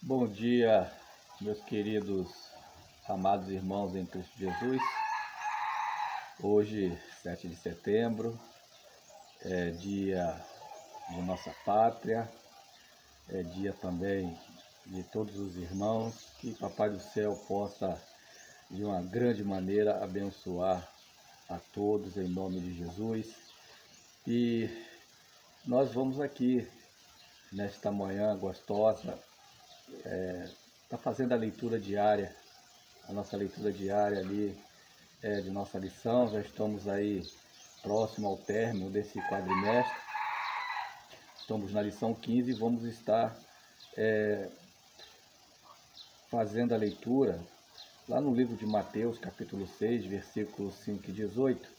Bom dia, meus queridos, amados irmãos em Cristo Jesus. Hoje, 7 de setembro, é dia de nossa pátria, é dia também de todos os irmãos, que Papai do Céu possa, de uma grande maneira, abençoar a todos em nome de Jesus. E nós vamos aqui, nesta manhã gostosa, está fazendo a leitura diária, a nossa leitura diária ali de nossa lição. Já estamos aí próximo ao término desse quadrimestre. Estamos na lição 15 e vamos estar fazendo a leitura lá no livro de Mateus, capítulo 6, versículos 5 e 18,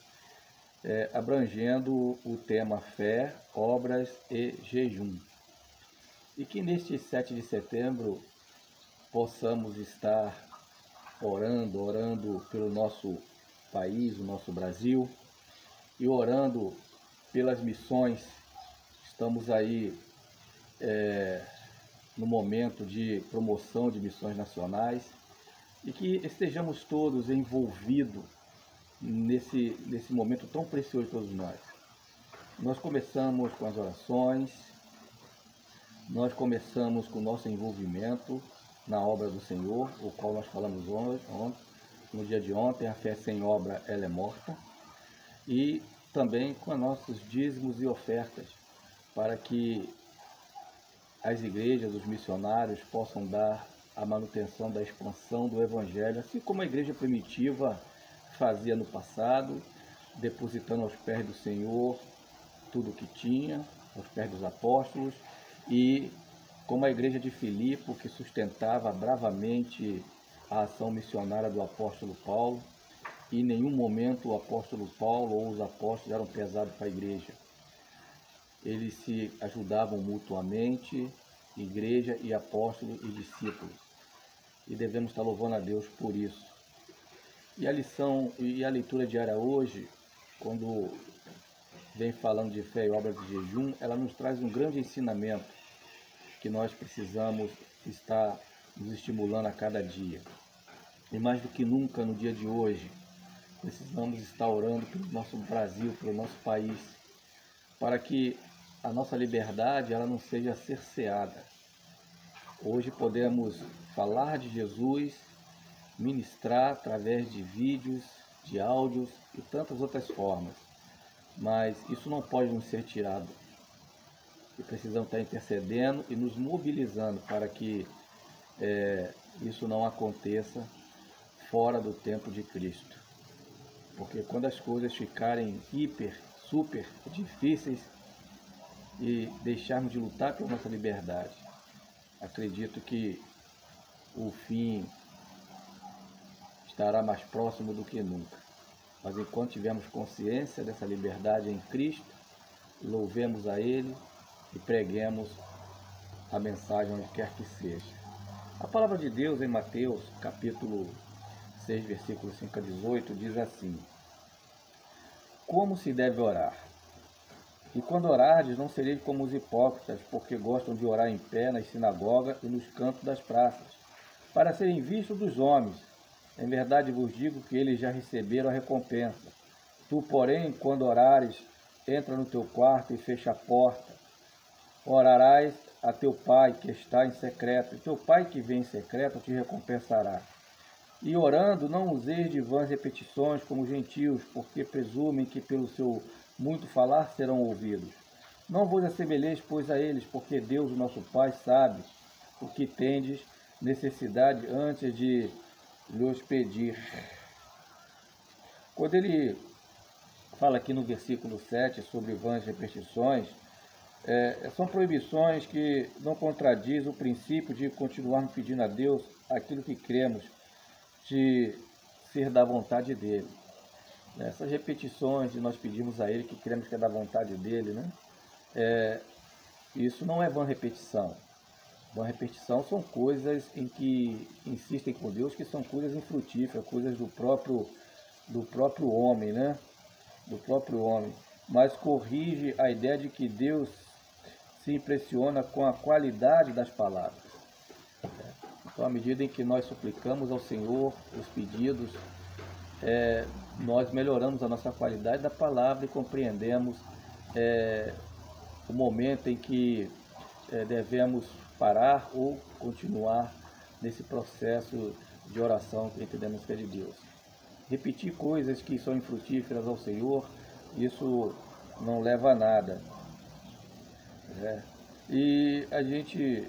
abrangendo o tema fé, obras e jejum. E que neste 7 de setembro possamos estar orando pelo nosso país, o nosso Brasil, e orando pelas missões. Estamos aí no momento de promoção de missões nacionais e que estejamos todos envolvidos nesse momento tão precioso de todos nós. Nós começamos com as orações, nós começamos com o nosso envolvimento na obra do Senhor, o qual nós falamos no dia de ontem. A fé sem obra, ela é morta. E também com os nossos dízimos e ofertas, para que as igrejas, os missionários possam dar a manutenção da expansão do Evangelho, assim como a igreja primitiva fazia no passado, depositando aos pés do Senhor tudo o que tinha, aos pés dos apóstolos, e como a igreja de Filipe, que sustentava bravamente a ação missionária do apóstolo Paulo. E em nenhum momento o apóstolo Paulo ou os apóstolos eram pesados para a igreja. Eles se ajudavam mutuamente, igreja e apóstolos e discípulos. E devemos estar louvando a Deus por isso. E a lição e a leitura diária hoje, quando vem falando de fé e obra de jejum, ela nos traz um grande ensinamento que nós precisamos estar nos estimulando a cada dia. E mais do que nunca no dia de hoje, precisamos estar orando pelo nosso Brasil, pelo nosso país, para que a nossa liberdade ela não seja cerceada. Hoje podemos falar de Jesus, ministrar através de vídeos, de áudios e tantas outras formas, mas isso não pode nos ser tirado. E precisamos estar intercedendo e nos mobilizando para que isso não aconteça fora do tempo de Cristo. Porque quando as coisas ficarem super difíceis e deixarmos de lutar pela nossa liberdade, acredito que o fim estará mais próximo do que nunca. Mas enquanto tivermos consciência dessa liberdade em Cristo, louvemos a Ele e preguemos a mensagem onde quer que seja. A palavra de Deus em Mateus, capítulo 6, versículos 5 a 18, diz assim: como se deve orar? E quando orardes, não sereis como os hipócritas, porque gostam de orar em pé nas sinagogas e nos cantos das praças, para serem vistos dos homens. Em verdade vos digo que eles já receberam a recompensa. Tu, porém, quando orares, entra no teu quarto e fecha a porta. Orarás a teu Pai que está em secreto, e teu Pai que vem em secreto te recompensará. E orando, não useis de vãs repetições como os gentios, porque presumem que pelo seu muito falar serão ouvidos. Não vos assemelheis, pois, a eles, porque Deus, o nosso Pai, sabe o que tendes necessidade antes de lhes pedir. Quando ele fala aqui no versículo 7 sobre vãs repetições, são proibições que não contradizem o princípio de continuarmos pedindo a Deus aquilo que cremos de ser da vontade dele. Essas repetições de nós pedimos a ele que cremos que é da vontade dele, isso não é vã repetição. Vã repetição são coisas em que insistem com Deus, que são coisas infrutíferas, coisas do próprio homem, do próprio homem. Mas corrige a ideia de que Deus se impressiona com a qualidade das palavras. Então, à medida em que nós suplicamos ao Senhor os pedidos, nós melhoramos a nossa qualidade da palavra e compreendemos o momento em que devemos parar ou continuar nesse processo de oração que entendemos que é de Deus. Repetir coisas que são infrutíferas ao Senhor, isso não leva a nada. E a gente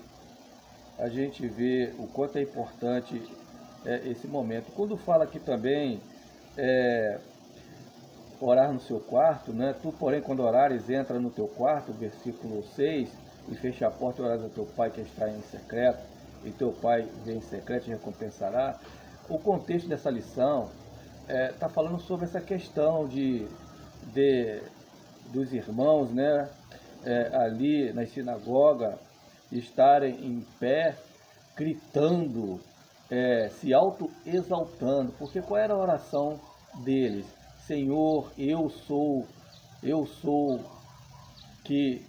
vê o quanto é importante esse momento. Quando fala aqui também orar no seu quarto, né? Tu, porém, quando orares, entra no teu quarto, versículo 6, e fecha a porta e orares ao teu Pai que está em secreto, e teu Pai vem em secreto e recompensará. O contexto dessa lição está falando sobre essa questão dos irmãos, né? Ali na sinagoga, estarem em pé, gritando, se auto-exaltando, porque qual era a oração deles? Senhor, eu sou que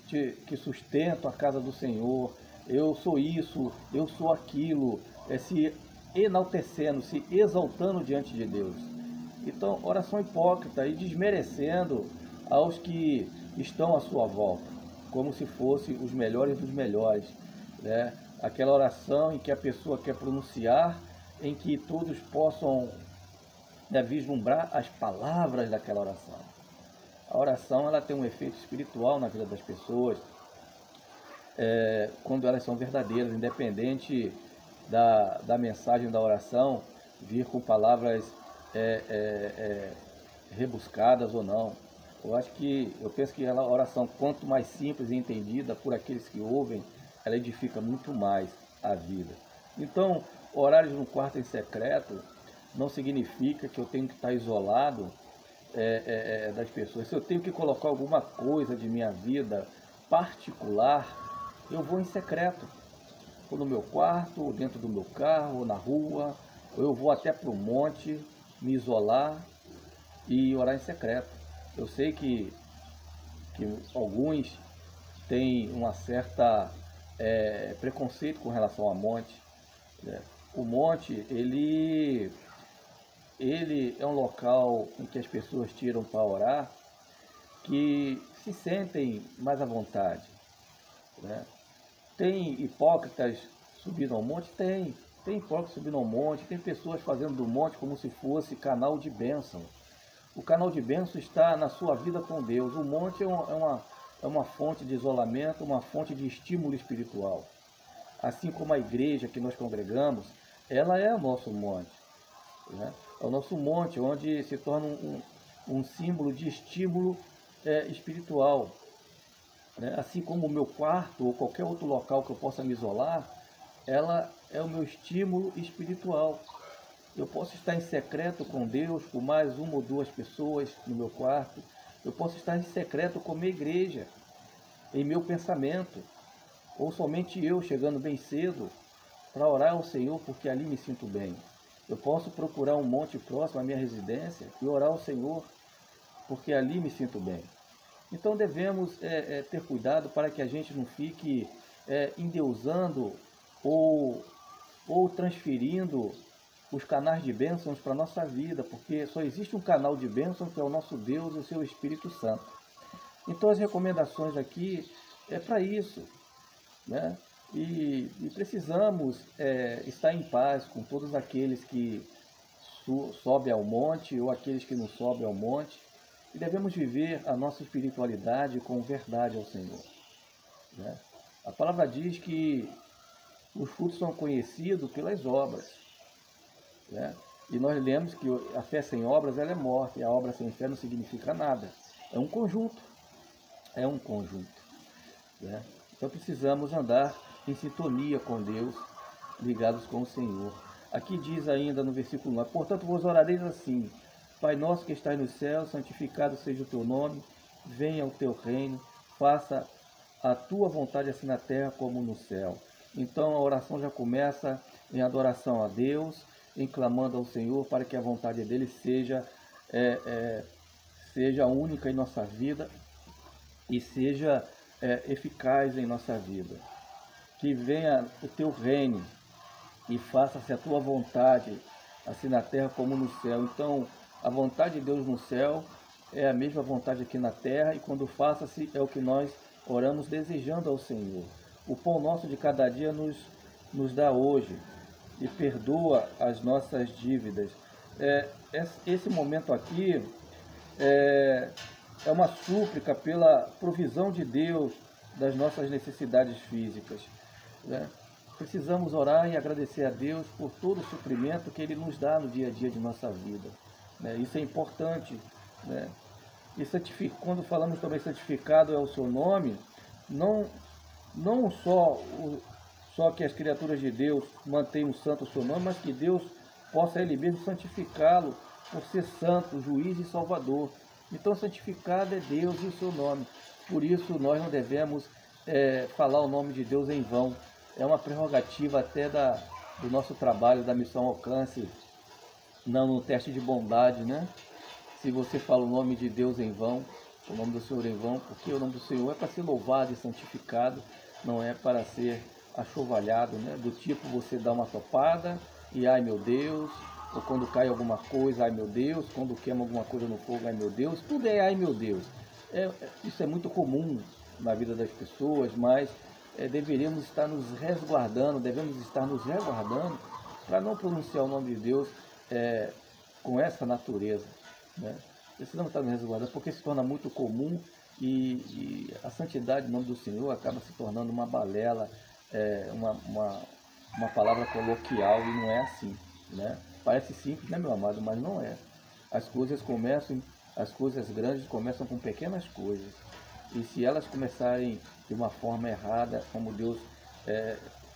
sustento a casa do Senhor, eu sou isso, eu sou aquilo, se enaltecendo, se exaltando diante de Deus. Então, oração hipócrita e desmerecendo aos que estão à sua volta, como se fossem os melhores dos melhores, né? Aquela oração em que a pessoa quer pronunciar, em que todos possam vislumbrar as palavras daquela oração. A oração ela tem um efeito espiritual na vida das pessoas, quando elas são verdadeiras, independente da mensagem da oração vir com palavras rebuscadas ou não. Eu penso que a oração, quanto mais simples e entendida por aqueles que ouvem, ela edifica muito mais a vida. Então, orares no quarto em secreto não significa que eu tenho que estar isolado das pessoas. Se eu tenho que colocar alguma coisa de minha vida particular, eu vou em secreto. Ou no meu quarto, ou dentro do meu carro, ou na rua, ou eu vou até para o monte, me isolar e orar em secreto. Eu sei que alguns têm uma certa preconceito com relação ao monte, né? O monte, ele é um local em que as pessoas tiram para orar, que se sentem mais à vontade, né? Tem hipócritas subindo ao monte? Tem hipócritas subindo ao monte, tem pessoas fazendo do monte como se fosse canal de bênção. O canal de bênção está na sua vida com Deus. O monte é uma fonte de isolamento, uma fonte de estímulo espiritual. Assim como a igreja que nós congregamos, ela é o nosso monte, né? É o nosso monte, onde se torna um símbolo de estímulo espiritual, né? Assim como o meu quarto ou qualquer outro local que eu possa me isolar, ela é o meu estímulo espiritual. Eu posso estar em secreto com Deus, com mais uma ou duas pessoas no meu quarto. Eu posso estar em secreto com a minha igreja, em meu pensamento, ou somente eu chegando bem cedo para orar ao Senhor, porque ali me sinto bem. Eu posso procurar um monte próximo à minha residência e orar ao Senhor, porque ali me sinto bem. Então devemos ter cuidado para que a gente não fique endeusando ou transferindo os canais de bênçãos para a nossa vida, porque só existe um canal de bênçãos que é o nosso Deus e o seu Espírito Santo. Então as recomendações aqui é para isso, né? E precisamos estar em paz com todos aqueles que sobem ao monte ou aqueles que não sobem ao monte, e devemos viver a nossa espiritualidade com verdade ao Senhor, né? A palavra diz que os frutos são conhecidos pelas obras, né? E nós lemos que a fé sem obras ela é morte, e a obra sem fé não significa nada. É um conjunto, né? Então precisamos andar em sintonia com Deus, ligados com o Senhor. Aqui diz ainda no versículo 9, portanto vos orareis assim, Pai nosso que estás nos céus, santificado seja o teu nome, venha o teu reino, faça a tua vontade assim na terra como no céu. Então a oração já começa em adoração a Deus, em clamando ao Senhor para que a vontade dele seja única em nossa vida e seja eficaz em nossa vida. Que venha o teu reino e faça-se a tua vontade, assim na terra como no céu. Então, a vontade de Deus no céu é a mesma vontade aqui na terra, e quando faça-se é o que nós oramos desejando ao Senhor. O pão nosso de cada dia nos dá hoje, e perdoa as nossas dívidas. Esse momento aqui é uma súplica pela provisão de Deus das nossas necessidades físicas, né? Precisamos orar e agradecer a Deus por todo o suprimento que Ele nos dá no dia a dia de nossa vida, né? Isso é importante, né? E quando falamos também santificado é o seu nome, não só que as criaturas de Deus mantenham santo o seu nome, mas que Deus possa Ele mesmo santificá-lo por ser santo, juiz e salvador. Então santificado é Deus e o seu nome. Por isso nós não devemos falar o nome de Deus em vão. É uma prerrogativa até do nosso trabalho, da missão Alcance, não no teste de bondade, né? Se você fala o nome de Deus em vão, o nome do Senhor em vão, porque o nome do Senhor é para ser louvado e santificado, não é para ser achovalhado, né? Do tipo você dá uma topada e ai meu Deus, ou quando cai alguma coisa, ai meu Deus, quando queima alguma coisa no fogo, ai meu Deus, tudo é ai meu Deus. Isso é muito comum na vida das pessoas, mas devemos estar nos resguardando para não pronunciar o nome de Deus com essa natureza, né? Precisamos estar nos resguardando, porque se torna muito comum e a santidade do nome do Senhor acaba se tornando uma balela, uma palavra coloquial, e não é assim, né? Parece simples, né, meu amado, mas não é. As coisas grandes começam com pequenas coisas, e se elas começarem de uma forma errada, como Deus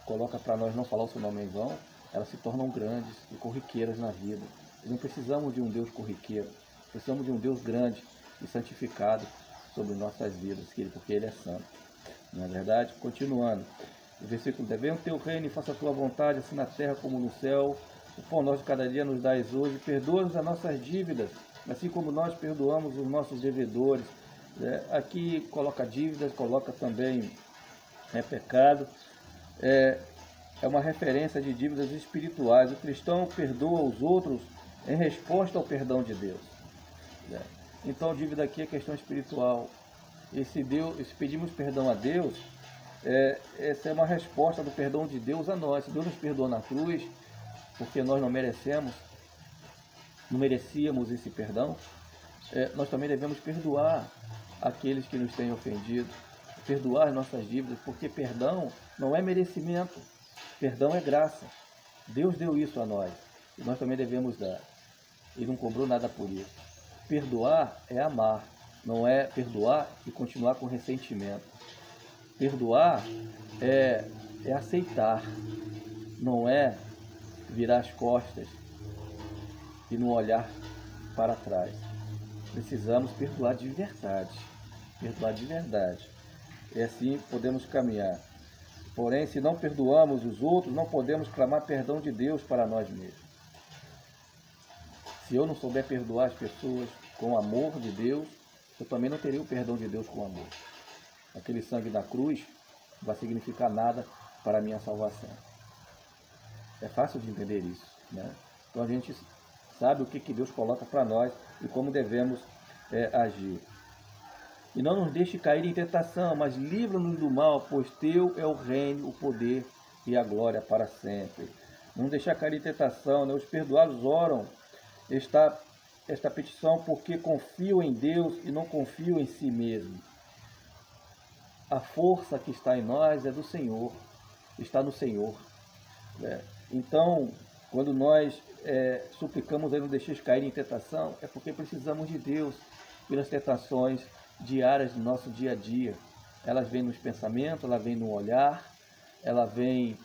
coloca para nós não falar o seu nome em vão, elas se tornam grandes e corriqueiras na vida. E não precisamos de um Deus corriqueiro, precisamos de um Deus grande e santificado sobre nossas vidas, porque Ele é santo. Não é verdade? Continuando, o versículo 10: venha o teu reino e faça a tua vontade, assim na terra como no céu. O pão nosso de cada dia nos dás hoje, perdoa-nos as nossas dívidas, assim como nós perdoamos os nossos devedores. Aqui coloca dívidas, coloca também pecado. É uma referência de dívidas espirituais. O cristão perdoa os outros em resposta ao perdão de Deus. Então, dívida aqui é questão espiritual. E se pedimos perdão a Deus, essa é uma resposta do perdão de Deus a nós. Se Deus nos perdoou na cruz, porque nós não merecíamos esse perdão, nós também devemos perdoar aqueles que nos têm ofendido, perdoar as nossas dívidas, porque perdão não é merecimento, perdão é graça. Deus deu isso a nós, e nós também devemos dar. Ele não cobrou nada por isso. Perdoar é amar, não é perdoar e continuar com ressentimento. Perdoar é aceitar, não é virar as costas e não olhar para trás. Precisamos perdoar de verdade, E assim podemos caminhar. Porém, se não perdoamos os outros, não podemos clamar perdão de Deus para nós mesmos. Se eu não souber perdoar as pessoas com o amor de Deus, eu também não terei o perdão de Deus com amor. Aquele sangue da cruz não vai significar nada para a minha salvação. É fácil de entender isso, né? Então a gente sabe o que Deus coloca para nós e como devemos agir. E não nos deixe cair em tentação, mas livra-nos do mal, pois teu é o reino, o poder e a glória para sempre. Não deixar cair em tentação, né? Os perdoados oram esta petição porque confiam em Deus e não confiam em si mesmo. A força que está em nós é do Senhor, está no Senhor, né? Então, quando nós suplicamos a não deixar cair em tentação, é porque precisamos de Deus pelas tentações diárias do nosso dia a dia. Elas vêm nos pensamentos, ela vem no olhar, ela vem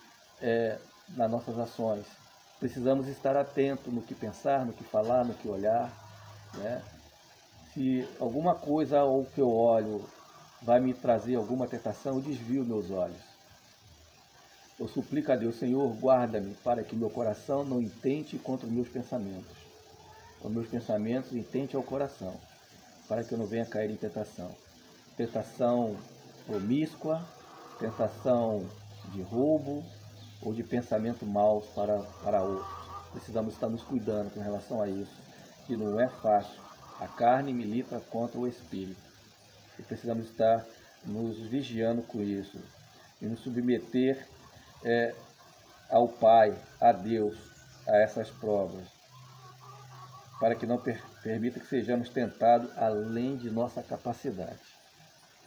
nas nossas ações. Precisamos estar atentos no que pensar, no que falar, no que olhar, né? Se alguma coisa ou que eu olho vai me trazer alguma tentação, eu desvio meus olhos. Eu suplico a Deus: Senhor, guarda-me para que meu coração não intente contra os meus pensamentos. Os meus pensamentos intente ao coração, para que eu não venha cair em tentação. Tentação promíscua, tentação de roubo, ou de pensamento maus para outros. Precisamos estar nos cuidando com relação a isso, que não é fácil. A carne milita contra o espírito. E precisamos estar nos vigiando com isso e nos submeter ao Pai, a Deus, a essas provas, para que não permita que sejamos tentados além de nossa capacidade.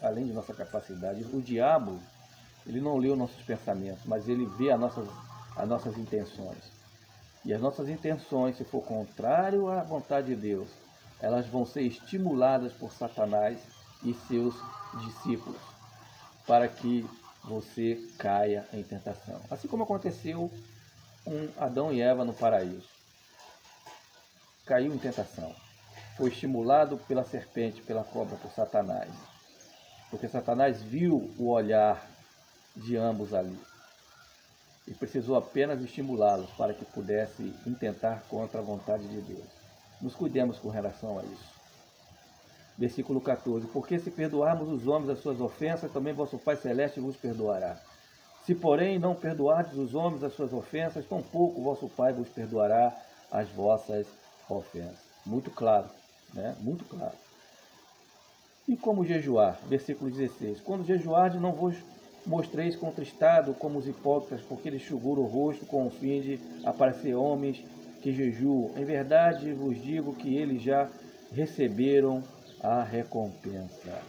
Além de nossa capacidade. O diabo, ele não lê os nossos pensamentos, mas ele vê as nossas intenções. E as nossas intenções, se for contrário à vontade de Deus, elas vão ser estimuladas por Satanás e seus discípulos, para que você caia em tentação. Assim como aconteceu com Adão e Eva no paraíso. Caiu em tentação. Foi estimulado pela serpente, pela cobra, por Satanás. Porque Satanás viu o olhar de ambos ali. E precisou apenas estimulá-los para que pudesse intentar contra a vontade de Deus. Nos cuidemos com relação a isso. Versículo 14. Porque se perdoarmos os homens as suas ofensas, também vosso Pai Celeste vos perdoará. Se, porém, não perdoardes os homens as suas ofensas, tampouco vosso Pai vos perdoará as vossas ofensas. Muito claro, né? Muito claro. E como jejuar? Versículo 16. Quando jejuardes, não vos mostreis contristado como os hipócritas, porque eles enxuguram o rosto com o fim de aparecer homens que jejuam. Em verdade vos digo que eles já receberam a recompensa.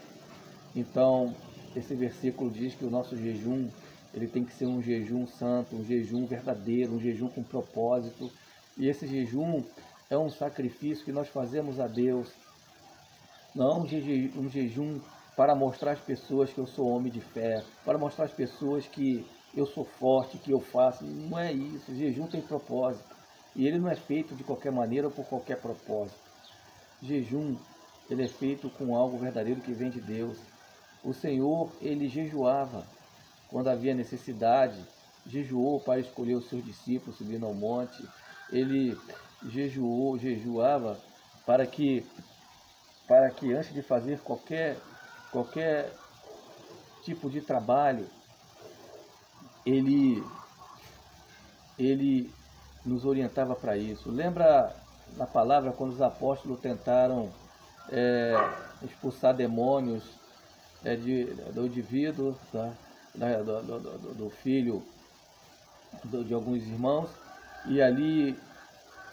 Então, esse versículo diz que o nosso jejum, ele tem que ser um jejum santo, um jejum verdadeiro, um jejum com propósito. E esse jejum é um sacrifício que nós fazemos a Deus. Não um jejum para mostrar às pessoas que eu sou homem de fé, para mostrar às pessoas que eu sou forte, que eu faço. Não é isso. O jejum tem propósito. E ele não é feito de qualquer maneira ou por qualquer propósito. O jejum, ele é feito com algo verdadeiro que vem de Deus. O Senhor, ele jejuava quando havia necessidade, jejuou para escolher os seus discípulos subindo ao monte. Ele jejuava para que antes de fazer qualquer tipo de trabalho, ele nos orientava para isso. Lembra na palavra quando os apóstolos tentaram expulsar demônios do indivíduo, tá? do filho de alguns irmãos, e ali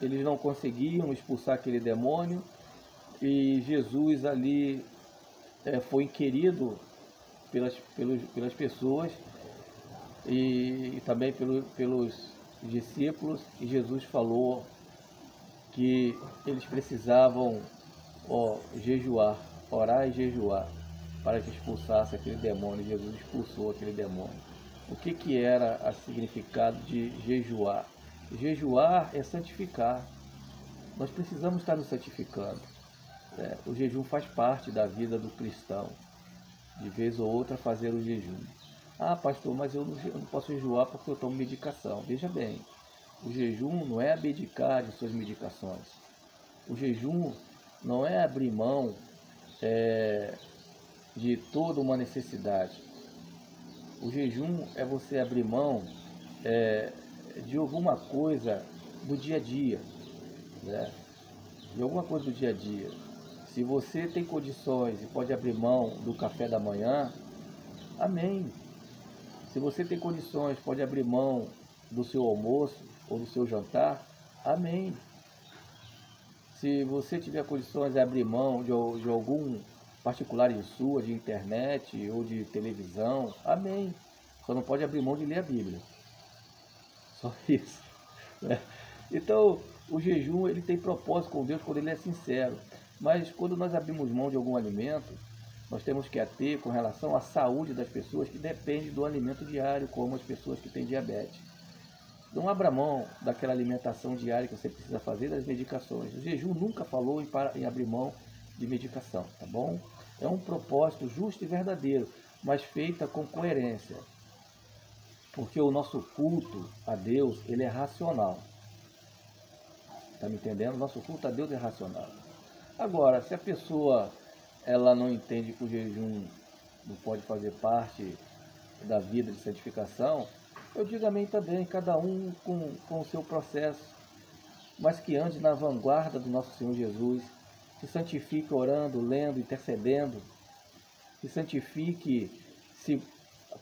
eles não conseguiam expulsar aquele demônio, e Jesus ali foi inquirido pelas pessoas e também pelos discípulos, e Jesus falou que eles precisavam jejuar, orar e jejuar para que expulsasse aquele demônio. Jesus expulsou aquele demônio. O que era o significado de jejuar? Jejuar é santificar. Nós precisamos estar nos santificando. O jejum faz parte da vida do cristão. De vez ou outra fazer o jejum. Ah, pastor, mas eu não posso jejuar porque eu tomo medicação. Veja bem, o jejum não é abdicar de suas medicações. O jejum não é abrir mão de toda uma necessidade. O jejum é você abrir mão de alguma coisa do dia a dia, né? De alguma coisa do dia a dia. Se você tem condições e pode abrir mão do café da manhã, amém. Se você tem condições, pode abrir mão do seu almoço ou do seu jantar, amém. Se você tiver condições de abrir mão de algum particular em sua, de internet ou de televisão, amém. Só não pode abrir mão de ler a Bíblia. Só isso, né? Então, o jejum, ele tem propósito com Deus quando ele é sincero. Mas quando nós abrimos mão de algum alimento, nós temos que ater com relação à saúde das pessoas que dependem do alimento diário, como as pessoas que têm diabetes. Não abra mão daquela alimentação diária que você precisa fazer, das medicações. O jejum nunca falou em abrir mão de medicação, tá bom? É um propósito justo e verdadeiro, mas feita com coerência. Porque o nosso culto a Deus, ele é racional. Está me entendendo? Nosso culto a Deus é racional. Agora, se a pessoa ela não entende que o jejum não pode fazer parte da vida de santificação, Eu digo amém também, cada um com o seu processo, mas que ande na vanguarda do nosso Senhor Jesus, se santifique orando, lendo, intercedendo, se santifique, se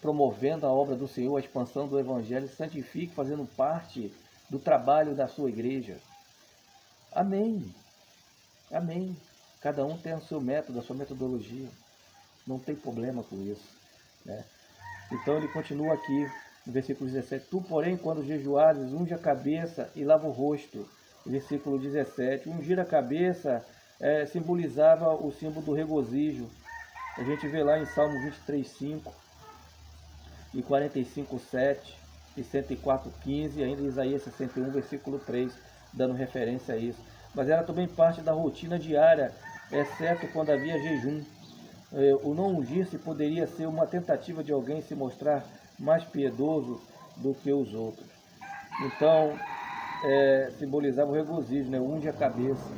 promovendo a obra do Senhor, a expansão do Evangelho, se santifique fazendo parte do trabalho da sua igreja. Amém, amém. Cada um tem o seu método, a sua metodologia, não tem problema com isso, né? Então ele continua aqui, no versículo 17, tu, porém, quando jejuares, unge a cabeça e lava o rosto. Versículo 17, ungir a cabeça simbolizava o símbolo do regozijo. A gente vê lá em Salmo 23:5 e 45:7 e 104:15, ainda em Isaías 61, versículo 3, dando referência a isso. Mas era também parte da rotina diária, exceto quando havia jejum. O não ungir-se poderia ser uma tentativa de alguém se mostrar mais piedoso do que os outros. Então, simbolizava o regozijo, né? Unge a cabeça,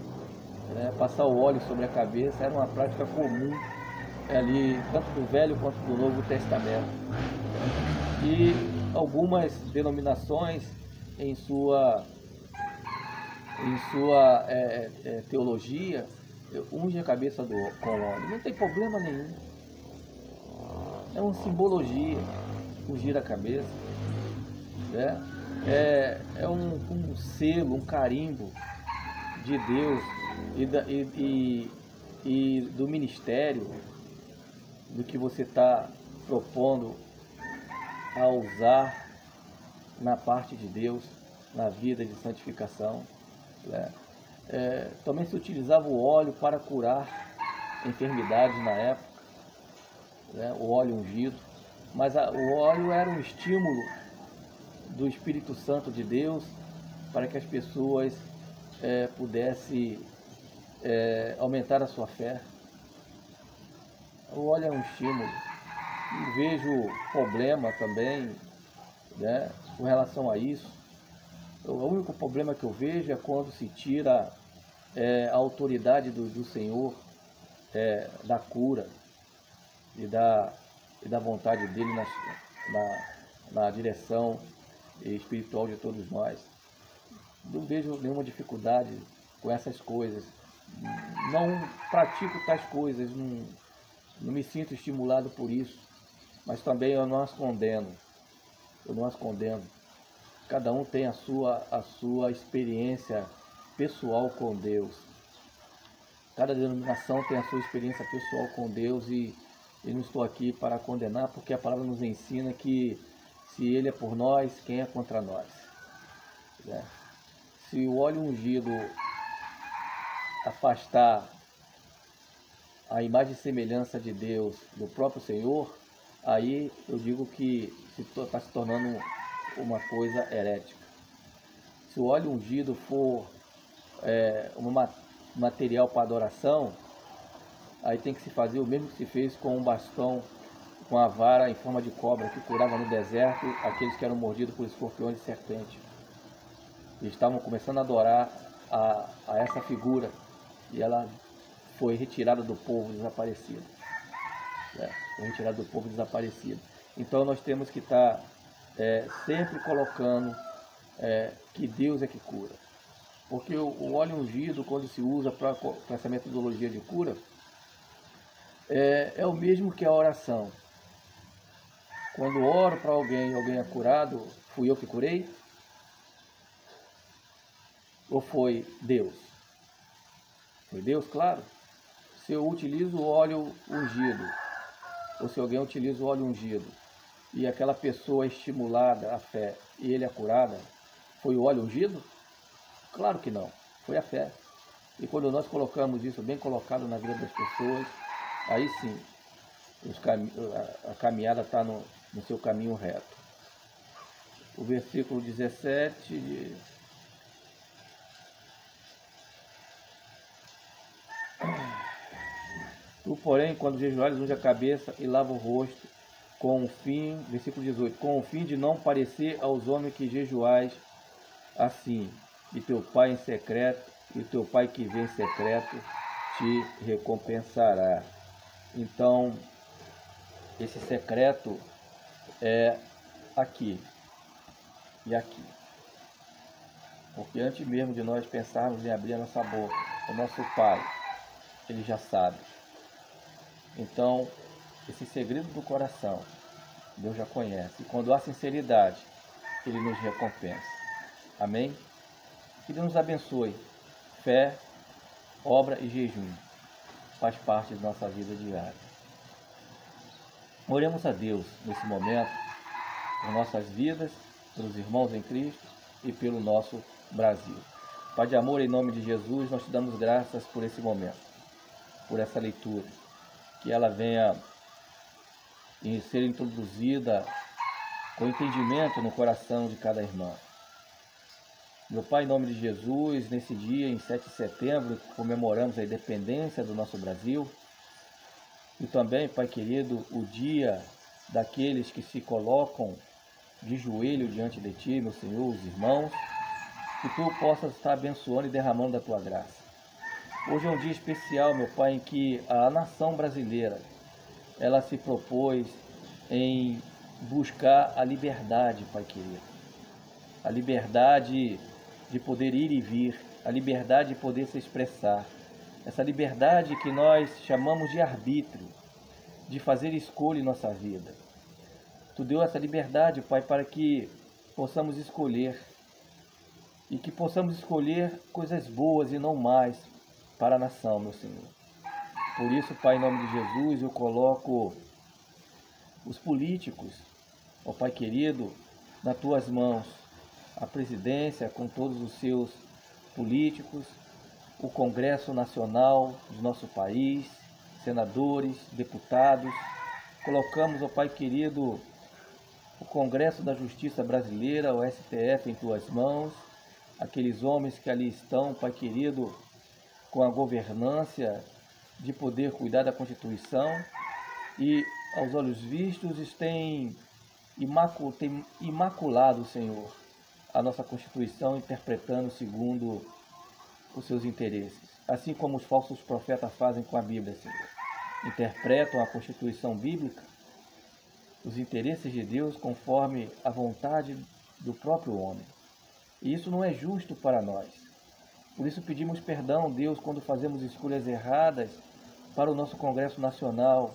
né? Passar o óleo sobre a cabeça era uma prática comum ali, tanto do Velho quanto do Novo Testamento. E algumas denominações, em sua teologia, unge a cabeça com óleo. Não tem problema nenhum. É uma simbologia, ungir a cabeça, né? É um selo, um carimbo de Deus e do ministério, do que você está propondo a usar na parte de Deus, na vida de santificação, né? Também se utilizava o óleo para curar enfermidades na época, né? O óleo ungido, mas o óleo era um estímulo do Espírito Santo de Deus para que as pessoas pudessem aumentar a sua fé. O óleo é um estímulo. Não vejo problema também, né, com relação a isso. O único problema que eu vejo é quando se tira a autoridade do Senhor, da cura e da vontade dele na direção espiritual de todos nós. Não vejo nenhuma dificuldade com essas coisas. Não pratico tais coisas, não me sinto estimulado por isso, mas também eu não as condeno. Eu não as condeno. Cada um tem a sua experiência pessoal com Deus. Cada denominação tem a sua experiência pessoal com Deus e não estou aqui para condenar, porque a palavra nos ensina que se Ele é por nós, quem é contra nós? Né? Se o óleo ungido afastar a imagem e semelhança de Deus do próprio Senhor, aí eu digo que está se tornando uma herética. Se o óleo ungido for um material para adoração, aí tem que se fazer o mesmo que se fez com um bastão, com a vara em forma de cobra, que curava no deserto aqueles que eram mordidos por escorpiões e serpentes. E estavam começando a adorar a essa figura, e ela foi retirada do povo desaparecido. Foi retirada do povo desaparecido. Então nós temos que estar sempre colocando que Deus é que cura. Porque o óleo ungido, quando se usa para essa metodologia de cura, é o mesmo que a oração. Quando oro para alguém e alguém é curado, fui eu que curei? Ou foi Deus? Foi Deus, claro. Se eu utilizo o óleo ungido, ou se alguém utiliza o óleo ungido, e aquela pessoa é estimulada à fé e ele é curada, foi o óleo ungido? Claro que não, foi a fé. E quando nós colocamos isso bem colocado na vida das pessoas, aí sim, a caminhada está no seu caminho reto. O versículo 17... Tu, porém, quando jejuares, unge a cabeça e lava o rosto, com o fim, versículo 18, com o fim de não parecer aos homens que jejuais assim, e teu pai em secreto, e teu pai que vem em secreto te recompensará. Então, esse secreto é aqui. e aqui. Porque antes mesmo de nós pensarmos em abrir a nossa boca, o nosso Pai, Ele já sabe. Então, esse segredo do coração, Deus já conhece. E quando há sinceridade, Ele nos recompensa. Amém? Que Deus nos abençoe. Fé, obra e jejum faz parte da nossa vida diária. Oremos a Deus nesse momento, por nossas vidas, pelos irmãos em Cristo e pelo nosso Brasil. Pai de amor, em nome de Jesus, nós te damos graças por esse momento, por essa leitura, que ela venha ser introduzida com entendimento no coração de cada irmã. Meu Pai, em nome de Jesus, nesse dia, em 7 de setembro, comemoramos a independência do nosso Brasil e também, Pai querido, o dia daqueles que se colocam de joelho diante de Ti, meu Senhor, os irmãos, que Tu possas estar abençoando e derramando da Tua graça. Hoje é um dia especial, meu Pai, em que a nação brasileira, ela se propôs em buscar a liberdade, Pai querido. A liberdade de poder ir e vir, a liberdade de poder se expressar. Essa liberdade que nós chamamos de arbítrio, de fazer escolha em nossa vida. Tu deu essa liberdade, Pai, para que possamos escolher e que possamos escolher coisas boas e não mais para a nação, meu Senhor. Por isso, Pai, em nome de Jesus, eu coloco os políticos, ó Pai querido, nas Tuas mãos, a presidência com todos os seus políticos, o Congresso Nacional do nosso país, senadores, deputados. Colocamos, ó Pai querido, o Congresso da Justiça Brasileira, o STF, em Tuas mãos, aqueles homens que ali estão, Pai querido, com a governância de poder cuidar da Constituição e, aos olhos vistos, tem imaculado, Senhor, a nossa Constituição, interpretando segundo os seus interesses. Assim como os falsos profetas fazem com a Bíblia, Senhor. Interpretam a Constituição bíblica, os interesses de Deus, conforme a vontade do próprio homem. E isso não é justo para nós. Por isso pedimos perdão, Deus, quando fazemos escolhas erradas para o nosso Congresso Nacional,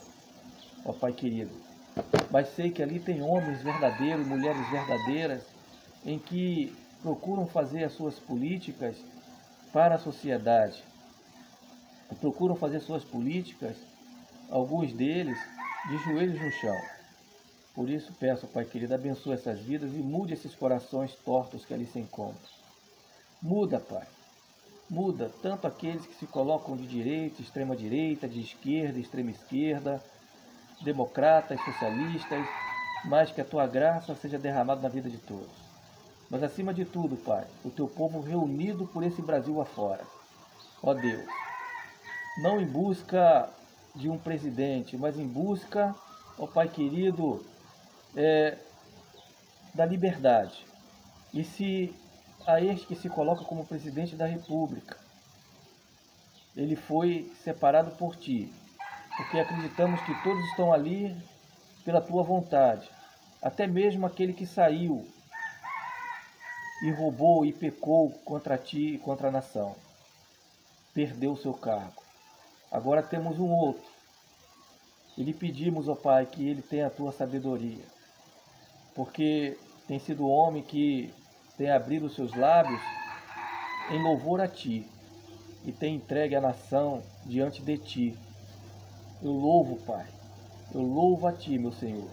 ó Pai querido. Mas sei que ali tem homens verdadeiros, mulheres verdadeiras, em que procuram fazer as suas políticas para a sociedade. Procuram fazer suas políticas, alguns deles, de joelhos no chão. Por isso peço, Pai querido, abençoe essas vidas e mude esses corações tortos que ali se encontram. Muda, Pai. Muda tanto aqueles que se colocam de direita, extrema direita, de esquerda, extrema esquerda, democratas, socialistas, mas que a Tua graça seja derramada na vida de todos. Mas acima de tudo, Pai, o Teu povo reunido por esse Brasil afora. Ó Deus, não em busca de um presidente, mas em busca, ó Pai querido, da liberdade. E se a este que se coloca como presidente da República, ele foi separado por Ti, porque acreditamos que todos estão ali pela Tua vontade, até mesmo aquele que saiu e roubou e pecou contra Ti e contra a nação, perdeu o seu cargo. Agora temos um outro, e lhe pedimos, ó Pai, que ele tenha a Tua sabedoria, porque tem sido o homem que tem abrido os seus lábios em louvor a Ti, e tem entregue a nação diante de Ti. Eu louvo, Pai, eu louvo a Ti, meu Senhor,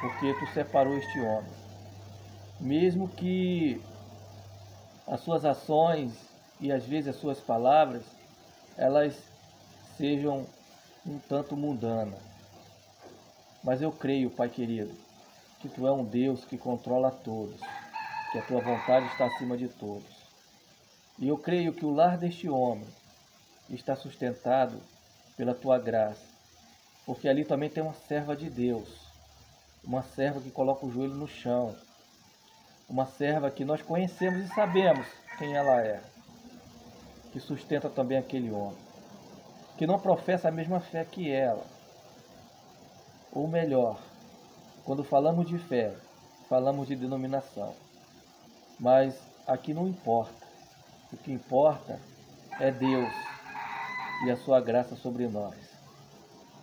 porque Tu separou este homem. Mesmo que as suas ações e às vezes as suas palavras, elas sejam um tanto mundanas. Mas eu creio, Pai querido, que Tu é um Deus que controla todos, que a Tua vontade está acima de todos. E eu creio que o lar deste homem está sustentado pela Tua graça, porque ali também tem uma serva de Deus, uma serva que coloca o joelho no chão, uma serva que nós conhecemos e sabemos quem ela é, que sustenta também aquele homem, que não professa a mesma fé que ela. Ou melhor, quando falamos de fé, falamos de denominação. mas aqui não importa. O que importa é Deus e a sua graça sobre nós.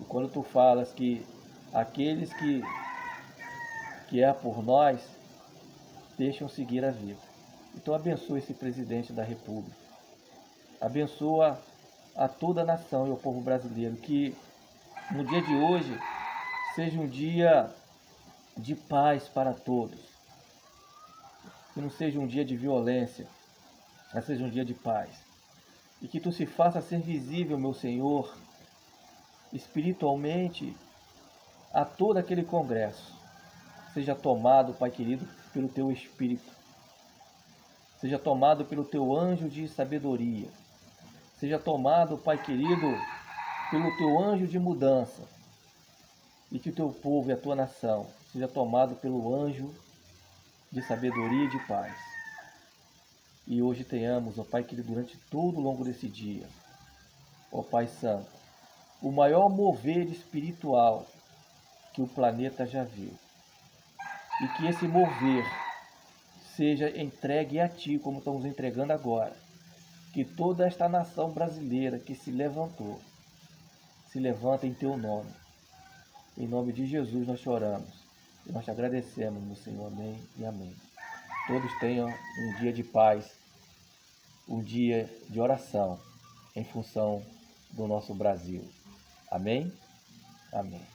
E quando tu falas que aqueles que é por nós deixam seguir a vida. Então abençoa esse presidente da República. Abençoa a toda a nação e o povo brasileiro. Que no dia de hoje seja um dia de paz para todos. Que não seja um dia de violência, mas seja um dia de paz. E que tu se faça ser visível, meu Senhor, espiritualmente a todo aquele congresso. Seja tomado, Pai querido, pelo teu Espírito. Seja tomado pelo teu anjo de sabedoria. Seja tomado, Pai querido, pelo teu anjo de mudança. E que o teu povo e a tua nação seja tomado pelo anjo de sabedoria e de paz. E hoje tenhamos, ó Pai querido, durante todo o longo desse dia, ó Pai Santo, o maior mover espiritual que o planeta já viu. E que esse mover seja entregue a Ti, como estamos entregando agora. Que toda esta nação brasileira que se levantou, se levanta em Teu nome. Em nome de Jesus nós te oramos. E nós te agradecemos, meu Senhor. Amém e amém. Todos tenham um dia de paz, um dia de oração, em função do nosso Brasil. Amém? Amém.